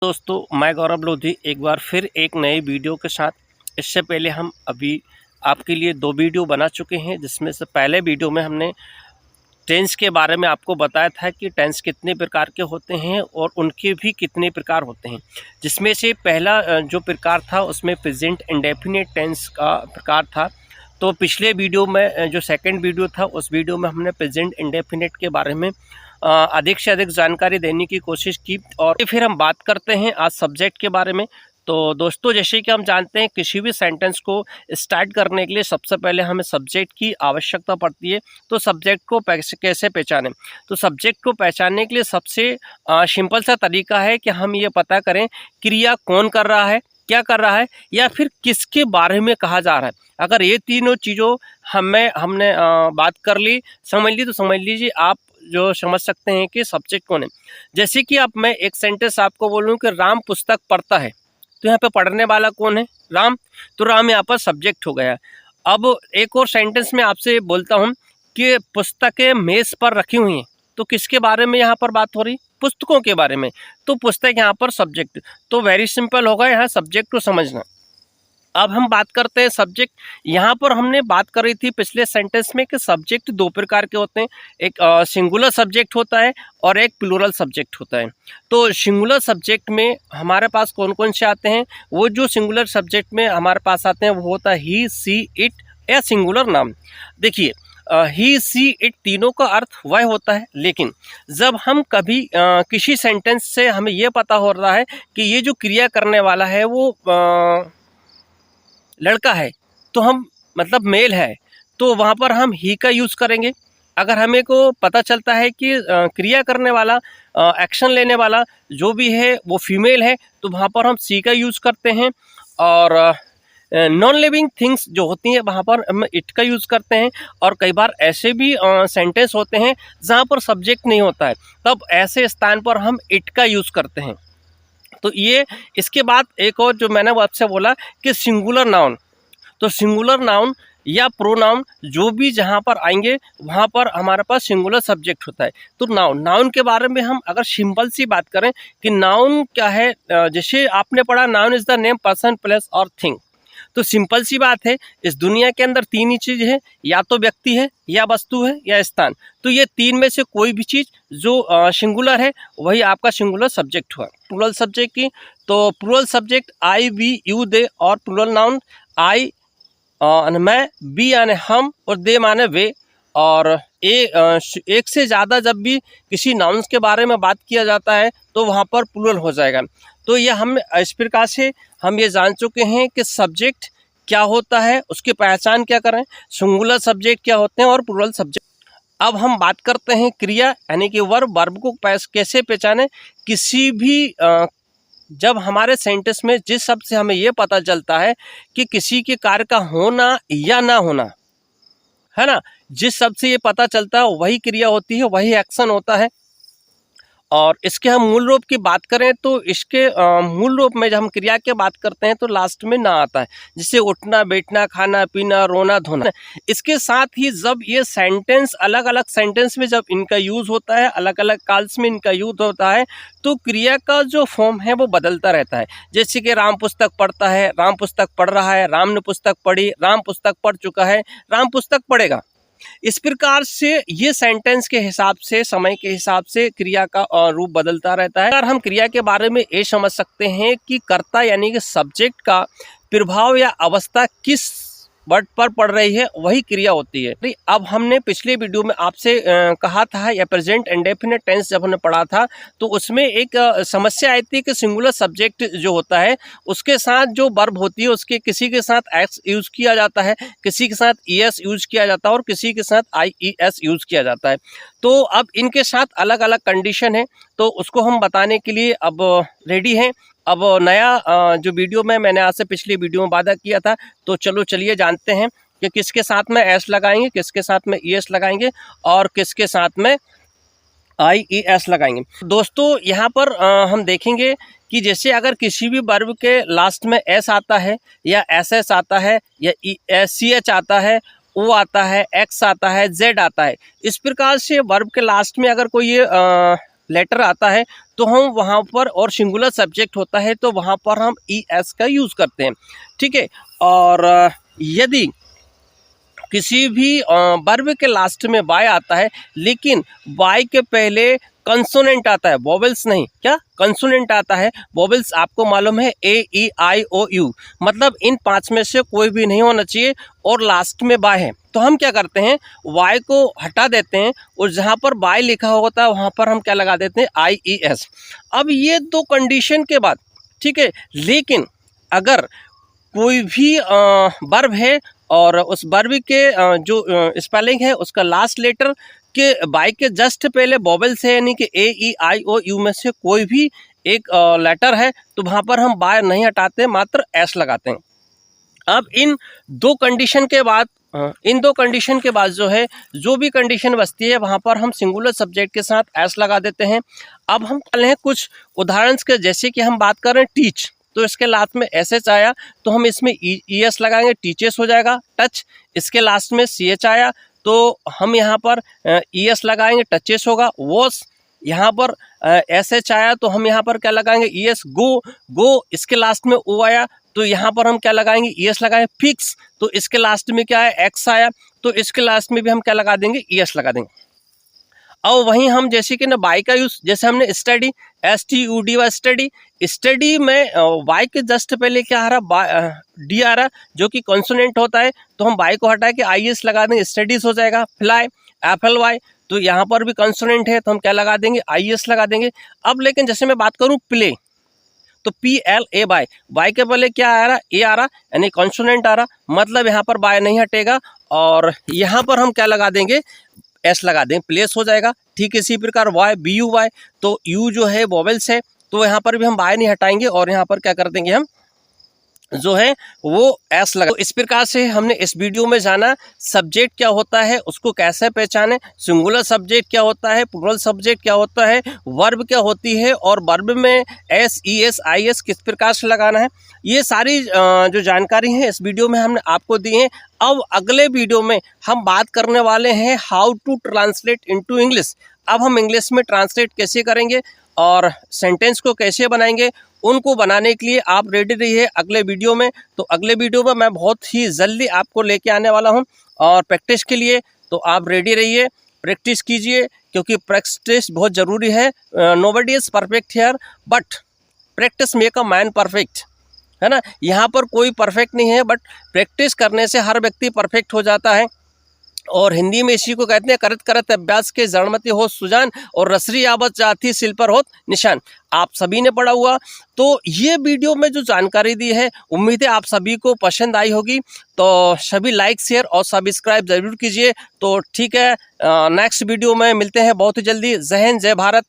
दोस्तों, मैं गौरव लोधी एक बार फिर एक नए वीडियो के साथ। इससे पहले हम अभी आपके लिए 2 वीडियो बना चुके हैं, जिसमें से पहले वीडियो में हमने टेंस के बारे में आपको बताया था कि टेंस कितने प्रकार के होते हैं और उनके भी कितने प्रकार होते हैं। जिसमें से पहला जो प्रकार था उसमें प्रेजेंट इंडेफिनिट टेंस का प्रकार था। तो पिछले वीडियो में जो सेकंड वीडियो था उस वीडियो में हमने प्रेजेंट इंडेफिनिट के बारे में अधिक से अधिक जानकारी देने की कोशिश की। और फिर हम बात करते हैं आज सब्जेक्ट के बारे में। तो दोस्तों, जैसे कि हम जानते हैं किसी भी सेंटेंस को स्टार्ट करने के लिए सबसे पहले हमें सब्जेक्ट की आवश्यकता पड़ती है। तो सब्जेक्ट को कैसे पहचानें? तो सब्जेक्ट को पहचानने के लिए सबसे सिंपल सा तरीका है कि हम ये पता करें क्रिया कौन कर रहा है, क्या कर रहा है, या फिर किसके बारे में कहा जा रहा है। अगर ये तीनों चीज़ों हमने बात कर ली, समझ ली, तो समझ लीजिए आप जो समझ सकते हैं कि सब्जेक्ट कौन है। जैसे कि अब मैं एक सेंटेंस आपको बोलूं कि राम पुस्तक पढ़ता है, तो यहाँ पे पढ़ने वाला कौन है? राम। तो राम यहाँ पर सब्जेक्ट हो गया। अब एक और सेंटेंस में आपसे बोलता हूँ कि पुस्तकें मेज पर रखी हुई हैं, तो किसके बारे में यहाँ पर बात हो रही? पुस्तकों के बारे में। तो पुस्तक यहाँ पर सब्जेक्ट। तो वेरी सिंपल होगा यहाँ सब्जेक्ट को समझना। अब हम बात करते हैं सब्जेक्ट। यहाँ पर हमने बात करी थी पिछले सेंटेंस में कि सब्जेक्ट 2 प्रकार के होते हैं। एक सिंगुलर सब्जेक्ट होता है और एक प्लूरल सब्जेक्ट होता है। तो सिंगुलर सब्जेक्ट में हमारे पास कौन कौन से आते हैं? वो जो सिंगुलर सब्जेक्ट में हमारे पास आते हैं वो होता है ही, सी, इट या सिंगुलर नाम। देखिए, ही, सी, इट तीनों का अर्थ वह होता है, लेकिन जब हम कभी किसी सेंटेंस से हमें ये पता हो रहा है कि ये जो क्रिया करने वाला है वो लड़का है, तो हम मतलब मेल है, तो वहाँ पर हम ही का यूज़ करेंगे। अगर हमें को पता चलता है कि क्रिया करने वाला, एक्शन लेने वाला जो भी है वो फीमेल है, तो वहाँ पर हम सी का यूज़ करते हैं। और नॉन लिविंग थिंग्स जो होती हैं वहाँ पर हम इट का यूज़ करते हैं। और कई बार ऐसे भी सेंटेंस होते हैं जहाँ पर सब्जेक्ट नहीं होता है, तब ऐसे स्थान पर हम इट का यूज़ करते हैं। तो ये इसके बाद एक और जो मैंने आपसे बोला कि सिंगुलर नाउन। तो सिंगुलर नाउन या प्रोनाउन जो भी जहाँ पर आएंगे वहाँ पर हमारे पास सिंगुलर सब्जेक्ट होता है। तो नाउन के बारे में हम अगर सिंपल सी बात करें कि नाउन क्या है, जैसे आपने पढ़ा noun is the name, person, place और थिंग। तो सिंपल सी बात है, इस दुनिया के अंदर 3 ही चीज़ है, या तो व्यक्ति है, या वस्तु है, या स्थान। तो ये 3 में से कोई भी चीज़ जो सिंगुलर है वही आपका सिंगुलर सब्जेक्ट हुआ। प्लूरल सब्जेक्ट की, तो plural subject I, we, you, they. और प्लूरल नाउन आई मैं, बी यानी हम, और दे माने वे। और एक से ज़्यादा जब भी किसी नाउन्स के बारे में बात किया जाता है तो वहाँ पर प्लूरल हो जाएगा। तो ये हम इस प्रकार से हम ये जान चुके हैं कि सब्जेक्ट क्या होता है, उसकी पहचान क्या करें, सिंगुलर सब्जेक्ट क्या होते हैं और प्लूरल सब्जेक्ट। अब हम बात करते हैं क्रिया यानी कि वर्ब को कैसे पहचानें। किसी भी जब हमारे सेंटेंस में जिस शब्द से हमें ये पता चलता है कि किसी के कार्य का होना या ना होना है ना, जिस शब्द से ये पता चलता है वही क्रिया होती है, वही एक्शन होता है। और इसके हम मूल रूप की बात करें तो इसके मूल रूप में जब हम क्रिया की बात करते हैं तो लास्ट में ना आता है, जिससे उठना, बैठना, खाना, पीना, रोना, धोना। इसके साथ ही जब ये सेंटेंस अलग अलग सेंटेंस में जब इनका यूज़ होता है, अलग अलग काल्स में इनका यूज़ होता है, तो क्रिया का जो फॉर्म है वो बदलता रहता है। जैसे कि राम पुस्तक पढ़ता है, राम पुस्तक पढ़ रहा है, राम ने पुस्तक पढ़ी, राम पुस्तक पढ़ चुका है, राम पुस्तक पढ़ेगा। इस प्रकार से ये सेंटेंस के हिसाब से, समय के हिसाब से क्रिया का रूप बदलता रहता है। अगर हम क्रिया के बारे में ये समझ सकते हैं कि कर्ता यानी कि सब्जेक्ट का प्रभाव या अवस्था किस वर्ड पर पड़ रही है वही क्रिया होती है। अब हमने पिछले वीडियो में आपसे कहा था, या प्रेजेंट इंडेफिनिट टेंस जब हमने पढ़ा था तो उसमें एक समस्या आई थी कि सिंगुलर सब्जेक्ट जो होता है उसके साथ जो वर्ब होती है उसके किसी के साथ एक्स यूज़ किया जाता है, किसी के साथ ईएस यूज़ किया जाता है और किसी के साथ आईईएस यूज़ किया जाता है। तो अब इनके साथ अलग अलग कंडीशन है, तो उसको हम बताने के लिए अब रेडी हैं। अब नया जो वीडियो में मैंने आज से पिछली वीडियो में वादा किया था, तो चलिए जानते हैं कि किसके साथ में एस लगाएंगे, किसके साथ में ईएस लगाएंगे और किसके साथ में आईईएस लगाएंगे। दोस्तों, यहाँ पर हम देखेंगे कि जैसे अगर किसी भी वर्ब के लास्ट में एस आता है, या एसएस आता है, या सीएच आता है, ओ आता है, एक्स आता है, जेड आता है, इस प्रकार से वर्ब के लास्ट में अगर कोई लेटर आता है तो हम वहाँ पर, और सिंगुलर सब्जेक्ट होता है तो वहाँ पर हम ES का यूज़ करते हैं, ठीक है। और यदि किसी भी वर्ब के लास्ट में बाय आता है, लेकिन बाय के पहले कंसोनेंट आता है, वोवेल्स नहीं, क्या कंसोनेंट आता है। वोवेल्स आपको मालूम है AEIOU, मतलब इन 5 में से कोई भी नहीं होना चाहिए, और लास्ट में बाय है तो हम क्या करते हैं, वाई को हटा देते हैं और जहाँ पर बाय लिखा होता है वहाँ पर हम क्या लगा देते हैं, IES। अब ये 2 कंडीशन के बाद, ठीक है, लेकिन अगर कोई भी वर्ब है और उस वर्ब के जो स्पेलिंग है उसका लास्ट लेटर के बाय के जस्ट पहले वोवेल्स है, यानी कि AEIOU में से कोई भी एक लेटर है, तो वहाँ पर हम बाय नहीं हटाते, मात्र S लगाते हैं। अब इन 2 कंडीशन के बाद जो है, जो भी कंडीशन बचती है वहाँ पर हम सिंगुलर सब्जेक्ट के साथ S लगा देते हैं। अब हम चले हैं कुछ उदाहरण के, जैसे कि हम बात कर रहे हैं टीच, तो इसके लास्ट में SH आया तो हम इसमें ES लगाएंगे, टीचेस हो जाएगा। टच, इसके लास्ट में CH आया तो हम यहाँ पर ES लगाएंगे, टचेस होगा। वॉश, यहाँ पर SH आया तो हम यहाँ पर क्या लगाएंगे, ES। गो, इसके लास्ट में O आया तो यहाँ पर हम क्या लगाएंगे, ES लगाएंगे। फिक्स, तो इसके लास्ट में क्या है, X आया तो इसके लास्ट में भी हम क्या लगा देंगे, ES लगा देंगे। और वहीं हम जैसे कि ना बाय का यूज, जैसे हमने स्टडी, STUDY स्टडी, स्टडी में बाय के जस्ट पहले क्या आ रहा, D आ रहा, जो कि कॉन्सोनेंट होता है, तो हम बाय को हटा के IS लगा देंगे, स्टडीज हो जाएगा। फ्लाई, FLY, तो यहाँ पर भी कॉन्सोनेंट है तो हम क्या लगा देंगे, IS लगा देंगे। अब लेकिन जैसे मैं बात करूँ प्ले, तो PLA बाय के पहले क्या आ रहा, A आ रहा, यानी कॉन्सोनेंट आ रहा, मतलब यहाँ पर बाय नहीं हटेगा, और यहाँ पर हम क्या लगा देंगे, S लगा दें, प्लेस हो जाएगा। ठीक इसी प्रकार BUY, तो U जो है वोवेल्स है, तो यहाँ पर भी हम बाय नहीं हटाएंगे और यहाँ पर क्या कर देंगे, हम जो है वो S लगा। तो इस प्रकार से हमने इस वीडियो में जाना सब्जेक्ट क्या होता है, उसको कैसे पहचाने, सिंगुलर सब्जेक्ट क्या होता है, प्लूरल सब्जेक्ट क्या होता है, वर्ब क्या होती है, और वर्ब में S, ES, IS किस प्रकार से लगाना है। ये सारी जो जानकारी है इस वीडियो में हमने आपको दी है। अब अगले वीडियो में हम बात करने वाले हैं how to translate into English. अब हम इंग्लिश में ट्रांसलेट कैसे करेंगे और सेंटेंस को कैसे बनाएंगे, उनको बनाने के लिए आप रेडी रहिए अगले वीडियो में। तो अगले वीडियो में मैं बहुत ही जल्दी आपको लेके आने वाला हूं, और प्रैक्टिस के लिए तो आप रेडी रहिए, प्रैक्टिस कीजिए, क्योंकि प्रैक्टिस बहुत ज़रूरी है। Nobody is perfect here, but practice make a man perfect, है ना। यहाँ पर कोई परफेक्ट नहीं है, बट प्रैक्टिस करने से हर व्यक्ति परफेक्ट हो जाता है। और हिंदी में इसी को कहते हैं, करत करत अभ्यास के जड़मति हो सुजान, और रसरी आवत जाती सिल पर होत निशान। आप सभी ने पढ़ा हुआ। तो ये वीडियो में जो जानकारी दी है, उम्मीद है आप सभी को पसंद आई होगी। तो सभी लाइक, शेयर और सब्सक्राइब जरूर कीजिए। तो ठीक है, नेक्स्ट वीडियो में मिलते हैं बहुत ही जल्दी। जय हिंद, जय भारत।